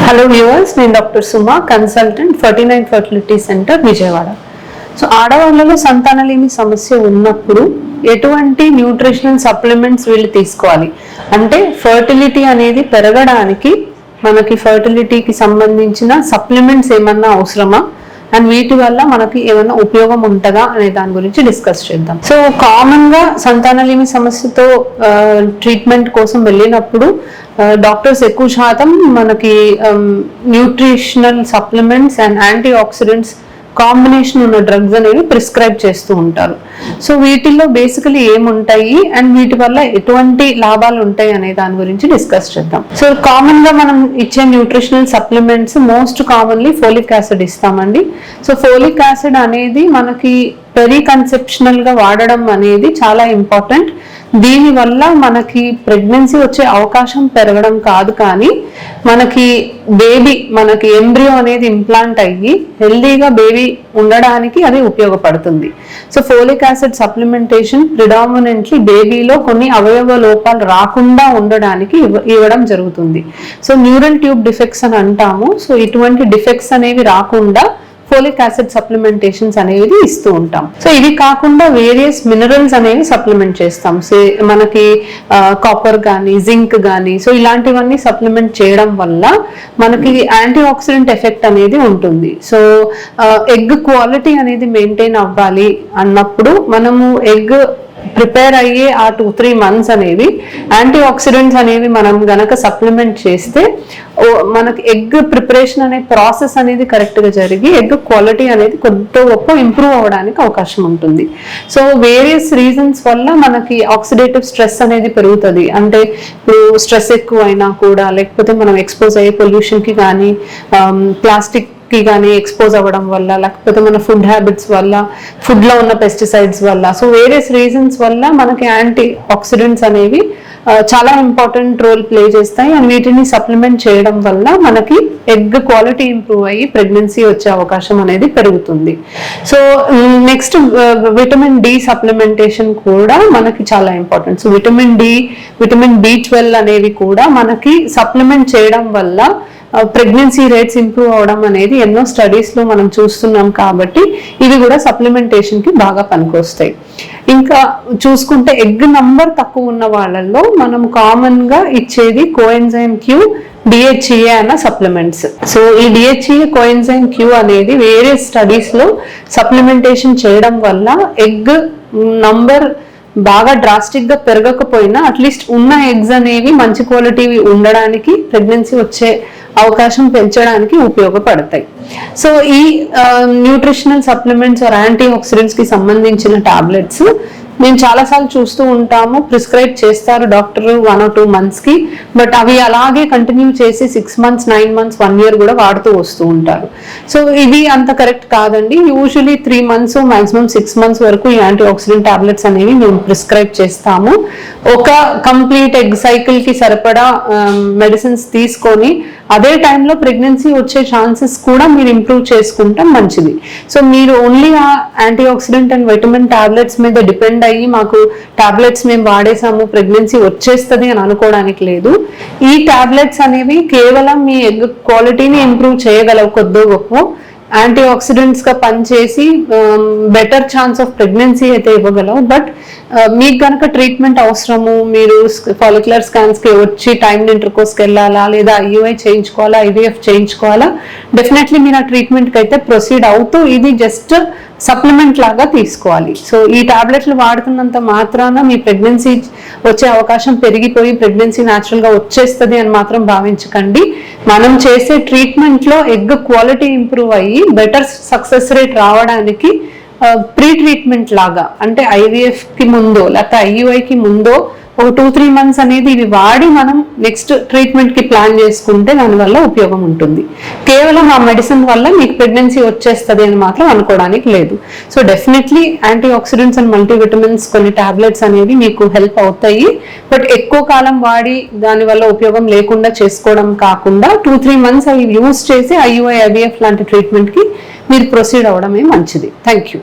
Hello viewers, నేను doctor Suma, consultant 49 fertility centre Vijayawada. So ఆడవాళ్ళలో సంతానలేమి సమస్య ఉన్నప్పుడు ఎటువంటి న్యూట్రిషనల్ సప్లిమెంట్స్ వీళ్ళు తీసుకోవాలి అంటే ఫర్టిలిటీ అనేది పెరగడానికి మనకి ఫర్టిలిటీకి సంబంధించిన సప్లిమెంట్స్ ఏమన్నా అవసరమా అండ్ వీటి వల్ల మనకి ఏమైనా ఉపయోగం ఉంటుందా అనే దాని గురించి డిస్కస్ చేద్దాం. సో కామన్ గా సంతానలేమి సమస్యతో ట్రీట్మెంట్ కోసం వెళ్ళినప్పుడు డాక్టర్స్ ఎక్కువ శాతం మనకి nutritional supplements and antioxidants combination ఉన్న డ్రగ్స్ అనేవి ప్రిస్క్రైబ్ చేస్తూ ఉంటారు. సో వీటిల్లో బేసికలీ ఏముంటాయి అండ్ వీటి వల్ల ఎటువంటి లాభాలు ఉంటాయి అనే దాని గురించి డిస్కస్ చేద్దాం. సో కామన్ గా మనం ఇచ్చే nutritional supplements most commonly folic acid ఇస్తామండి. సో ఫోలిక్ యాసిడ్ అనేది మనకి పెరీ కన్సెప్షనల్ గా వాడడం అనేది చాలా ఇంపార్టెంట్. దీని వల్ల మనకి ప్రెగ్నెన్సీ వచ్చే అవకాశం పెరగడం కాదు, కానీ మనకి ఎంబ్రియో అనేది ఇంప్లాంట్ అయ్యి హెల్దీగా బేబీ ఉండడానికి అది ఉపయోగపడుతుంది. So folic acid supplementation predominantly బేబీలో కొన్ని అవయవ లోపాలు రాకుండా ఉండడానికి ఇవ్వడం జరుగుతుంది. సో న్యూరల్ ట్యూబ్ డిఫెక్ట్స్ అని అంటాము. సో ఇటువంటి డిఫెక్ట్స్ అనేవి రాకుండా ఫోలిక్ యాసిడ్ సప్లిమెంటేషన్స్ అనేవి ఇస్తూ ఉంటాం. సో ఇది కాకుండా వేరియస్ మినరల్స్ అనేవి సప్లిమెంట్ చేస్తాం. సో మనకి కాపర్ కానీ జింక్ కానీ సో ఇలాంటివన్నీ సప్లిమెంట్ చేయడం వల్ల మనకి యాంటీ ఆక్సిడెంట్ ఎఫెక్ట్ అనేది ఉంటుంది. సో ఎగ్ క్వాలిటీ అనేది మెయింటైన్ అవ్వాలి అన్నప్పుడు మనము ఎగ్ ప్రిపేర్ అయ్యే ఆ 2-3 months అనేవి యాంటీ ఆక్సిడెంట్స్ అనేవి మనం గనక సప్లిమెంట్ చేస్తే మనకి ఎగ్ ప్రిపరేషన్ అనే ప్రాసెస్ అనేది కరెక్ట్ గా జరిగి ఎగ్ క్వాలిటీ అనేది కొద్ది గొప్ప ఇంప్రూవ్ అవ్వడానికి అవకాశం ఉంటుంది. సో వేరియస్ రీజన్స్ వల్ల మనకి ఆక్సిడేటివ్ స్ట్రెస్ అనేది పెరుగుతుంది. అంటే ఇప్పుడు స్ట్రెస్ ఎక్కువ అయినా కూడా, లేకపోతే మనం ఎక్స్పోజ్ అయ్యే పొల్యూషన్ కి కానీ, ప్లాస్టిక్ కి కానీ ఎక్స్పోజ్ అవ్వడం వల్ల, లేకపోతే మన ఫుడ్ హ్యాబిట్స్ వల్ల, ఫుడ్ లో ఉన్న పెస్టిసైడ్స్ వల్ల, సో వేరియస్ రీజన్స్ వల్ల మనకి యాంటీ ఆక్సిడెంట్స్ అనేవి చాలా ఇంపార్టెంట్ రోల్ ప్లే చేస్తాయి. అండ్ వీటిని సప్లిమెంట్ చేయడం వల్ల మనకి ఎగ్ క్వాలిటీ ఇంప్రూవ్ అయ్యి ప్రెగ్నెన్సీ వచ్చే అవకాశం అనేది పెరుగుతుంది. So next vitamin D supplementation కూడా మనకి చాలా ఇంపార్టెంట్. సో విటమిన్ B12 అనేవి కూడా మనకి సప్లిమెంట్ చేయడం వల్ల ప్రెగ్నెన్సీ రేట్స్ ఇంప్రూవ్ అవడం అనేది ఎన్నో స్టడీస్ లో మనం చూస్తున్నాం. కాబట్టి ఇవి కూడా సప్లిమెంటేషన్ కి బాగా పనికొస్తాయి. ఇంకా చూసుకుంటే ఎగ్ నంబర్ తక్కువ ఉన్న వాళ్ళల్లో మనం కామన్ గా ఇచ్చేది కోఎంజైమ్ క్యూ, DHEA అన్న సప్లిమెంట్స్. సో ఈ DHEA కోఎంజైమ్ క్యూ అనేది వేరే స్టడీస్ లో సప్లిమెంటేషన్ చేయడం వల్ల ఎగ్ నంబర్ బాగా డ్రాస్టిక్ గా పెరగకపోయినా అట్లీస్ట్ ఉన్న ఎగ్స్ అనేవి మంచి క్వాలిటీ ఉండడానికి, ప్రెగ్నెన్సీ వచ్చే అవకాశం పెంచడానికి ఉపయోగపడతాయి. సో ఈ nutritional supplements or antioxidants కి సంబంధించిన టాబ్లెట్స్ మేము చాలాసార్లు చూస్తూ ఉంటాము. ప్రిస్క్రైబ్ చేస్తారు డాక్టర్ 1 or 2 months కి, బట్ అవి అలాగే కంటిన్యూ చేసి 6 months, 9 months, 1 year కూడా వాడుతూ వస్తూ ఉంటారు. సో ఇది అంత కరెక్ట్ కాదండి. యూజువలీ 3 months, మాక్సిమం 6 months వరకు ఈ యాంటీ ఆక్సిడెంట్ టాబ్లెట్స్ అనేవి మేము ప్రిస్క్రైబ్ చేస్తాము. ఒక కంప్లీట్ ఎగ్ సైకిల్ కి సరిపడా మెడిసిన్స్ తీసుకొని అదే టైంలో ప్రెగ్నెన్సీ వచ్చే ఛాన్సెస్ కూడా మీరు ఇంప్రూవ్ చేసుకుంటాం మంచిది. సో మీరు ఓన్లీ ఆ anti oxidant and vitamin tablets మీద డిపెండ్ అయ్యి మాకు టాబ్లెట్స్ మేము వాడేసాము ప్రెగ్నెన్సీ వచ్చేస్తుంది అని అనుకోవడానికి లేదు. ఈ టాబ్లెట్స్ అనేవి కేవలం మీ ఎగ్ క్వాలిటీని ఇంప్రూవ్ చేయగలవు, కొద్దో గొప్ప యాంటీ ఆక్సిడెంట్స్ గా పనిచేసి బెటర్ ఛాన్స్ ఆఫ్ ప్రెగ్నెన్సీ అయితే ఇవ్వగలవు. బట్ మీకు కనుక ట్రీట్మెంట్ అవసరము, మీరు ఫాలిక్యులర్ స్కాన్స్ కి వచ్చి టైమ్ ఇంటర్కోర్స్కి వెళ్ళాలా, లేదా IUI చేయించుకోవాలా, IVF చేయించుకోవాలా, డెఫినెట్లీ మీరు ఆ ట్రీట్మెంట్ కి అయితే ప్రొసీడ్ అవుతూ ఇది జస్ట్ సప్లిమెంట్ లాగా తీసుకోవాలి. సో ఈ టాబ్లెట్లు వాడుతున్నంత మాత్రాన మీ ప్రెగ్నెన్సీ వచ్చే అవకాశం పెరిగిపోయి ప్రెగ్నెన్సీ న్యాచురల్ గా వచ్చేస్తుంది అని మాత్రం భావించకండి. మనం చేసే ట్రీట్మెంట్ లో ఎగ్ క్వాలిటీ ఇంప్రూవ్ అయ్యి బెటర్ సక్సెస్ రేట్ రావడానికి ప్రీ ట్రీట్మెంట్ లాగా, అంటే IVF కి ముందో లేకపోతే IUI కి ముందో ఒక 2-3 months అనేది ఇవి వాడి మనం నెక్స్ట్ ట్రీట్మెంట్ కి ప్లాన్ చేసుకుంటే దానివల్ల ఉపయోగం ఉంటుంది. కేవలం ఆ మెడిసిన్ వల్ల మీకు ప్రెగ్నెన్సీ వచ్చేస్తుంది అని మాత్రం అనుకోవడానికి లేదు. So definitely antioxidants and multivitamins కొన్ని టాబ్లెట్స్ అనేవి మీకు హెల్ప్ అవుతాయి. బట్ ఎక్కువ కాలం వాడి దానివల్ల ఉపయోగం లేకుండా చేసుకోవడం కాకుండా 2-3 months అవి యూజ్ చేసి IUI, IVF లాంటి ట్రీట్మెంట్ కి మీరు ప్రొసీడ్ అవ్వడమే మంచిది. Thank you.